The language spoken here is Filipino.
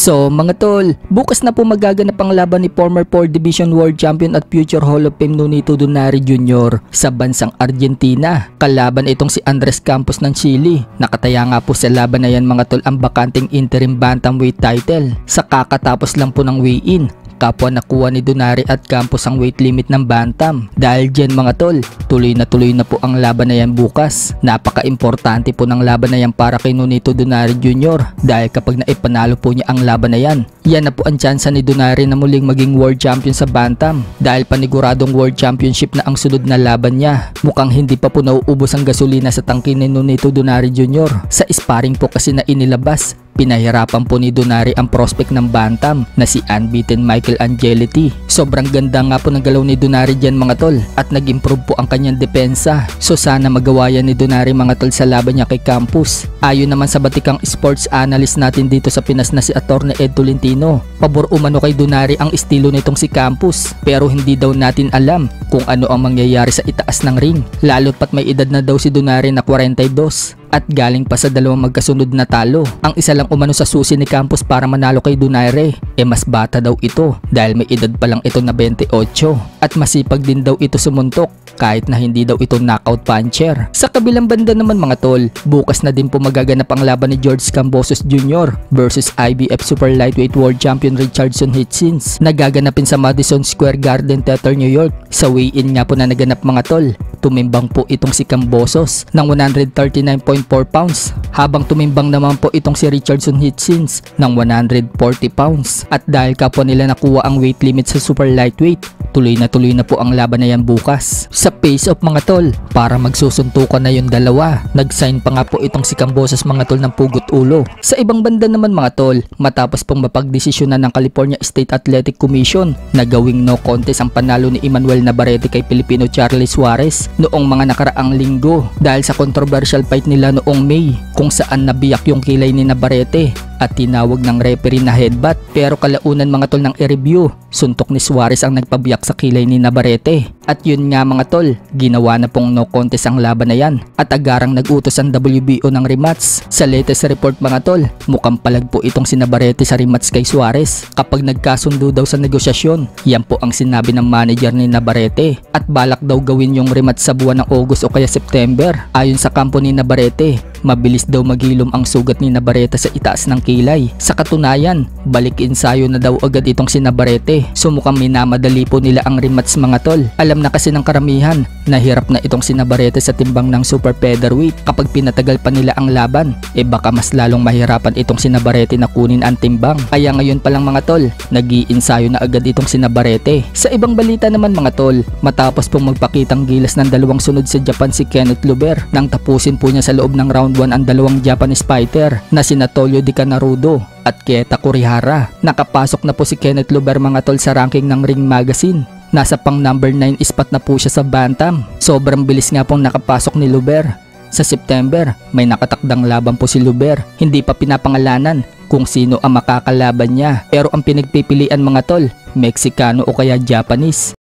So mga tol, bukas na po magaganap ang laban ni former 4 Division World Champion at future Hall of Fame Nonito Donaire Jr. sa bansang Argentina. Kalaban itong si Andres Campos ng Chile. Nakataya nga po sa laban na yan mga tol ang bakanting interim bantamweight title sa kakatapos lang po ng weigh-in. Kapwa nakuha ni Donaire at Campos ang weight limit ng bantam. Dahil dyan mga tol, tuloy na po ang laban na yan bukas. Napaka-importante po ng laban na yan para kay Nonito Donaire Jr. Dahil kapag naipanalo po niya ang laban na yan, yan na po ang tsansa ni Donaire na muling maging world champion sa bantam. Dahil paniguradong world championship na ang sunod na laban niya. Mukhang hindi pa po nauubos ang gasolina sa tangke ni Nonito Donaire Jr. Sa sparring po kasi na inilabas, pinahirapan po ni Donaire ang prospect ng bantam na si unbeaten Michael Angeliti. Sobrang ganda nga po ng galaw ni Donaire dyan mga tol at nag-improve po ang kanyang depensa. So sana magawa yan ni Donaire mga tol sa laban niya kay Campos. Ayon naman sa batikang sports analyst natin dito sa Pinas na si Atty. Ed Tolentino, pabor umano kay Donaire ang estilo nitong si Campos pero hindi daw natin alam kung ano ang mangyayari sa itaas ng ring. Lalo pat may edad na daw si Donaire na 42. At galing pa sa dalawang magkasunod na talo. Ang isa lang umano sa susi ni Campos para manalo kay Donaire, mas bata daw ito dahil may edad pa lang ito na 28 at masipag din daw ito sumuntok kahit na hindi daw ito knockout puncher. Sa kabilang banda naman mga tol, bukas na din po magaganap ang laban ni George Kambosos Jr. versus IBF Super Lightweight World Champion Richardson Hitchens na gaganapin sa Madison Square Garden Theater, New York. Sa weigh-in nga po na naganap mga tol, tumimbang po itong si Kambosos ng 139.4 pounds habang tumimbang naman po itong si Richardson Hitchens ng 140 pounds. At dahil kapwa nila nakuha ang weight limit sa super lightweight, tuloy na po ang laban na yan bukas. Sa face-off mga tol, para magsusuntukan na yung dalawa, nag-sign pa nga po itong si Kambosos mga tol ng pugot ulo. Sa ibang banda naman mga tol, matapos pong mapagdesisyonan ng California State Athletic Commission na gawing no contest ang panalo ni Emmanuel Navarrete kay Pilipino Charlie Suarez noong mga nakaraang linggo dahil sa controversial fight nila noong May kung saan nabiyak yung kilay ni Navarrete at tinawag ng referee na headbutt. Pero kalaunan mga tol ng i-review, suntok ni Suarez ang nagpabiyak sa kilay ni Navarrete. At yun nga mga tol, ginawa na pong no contest ang laban na yan at agarang nag-utos ang WBO ng rematch. Sa latest report mga tol, mukhang palag po itong si Navarrete sa rematch kay Suarez kapag nagkasundo daw sa negosyasyon. Yan po ang sinabi ng manager ni Navarrete at balak daw gawin yung rematch sa buwan ng August o kaya September. Ayon sa kampo ni Navarrete, mabilis daw maghilom ang sugat ni Navarrete sa itaas ng kilay. Sa katunayan, balik ensayo na daw agad itong si Navarrete. So mukhang minamadali po nila ang rematch mga tol. Alam na kasi ng karamihan, nahirap na itong si Navarrete sa timbang ng super featherweight. Kapag pinatagal pa nila ang laban, baka mas lalong mahirapan itong si Navarrete na kunin ang timbang. Kaya ngayon pa lang mga tol, nag-iensayo na agad itong si Navarrete. Sa ibang balita naman mga tol, matapos pong magpakitang gilas ng dalawang sunod sa Japan si Kenneth Luber nang tapusin po niya sa loob ng round 1 ang dalawang Japanese fighter na sina Toyo Di Canarudo at Keta Kurihara. Nakapasok na po si Kenneth Luber mga tol sa ranking ng Ring Magazine. Nasa pang number 9 spot na po siya sa bantam. Sobrang bilis nga pong nakapasok ni Luber. Sa September, may nakatakdang laban po si Luber. Hindi pa pinapangalanan kung sino ang makakalaban niya. Pero ang pinagpipilian mga tol, Meksikano o kaya Japanese.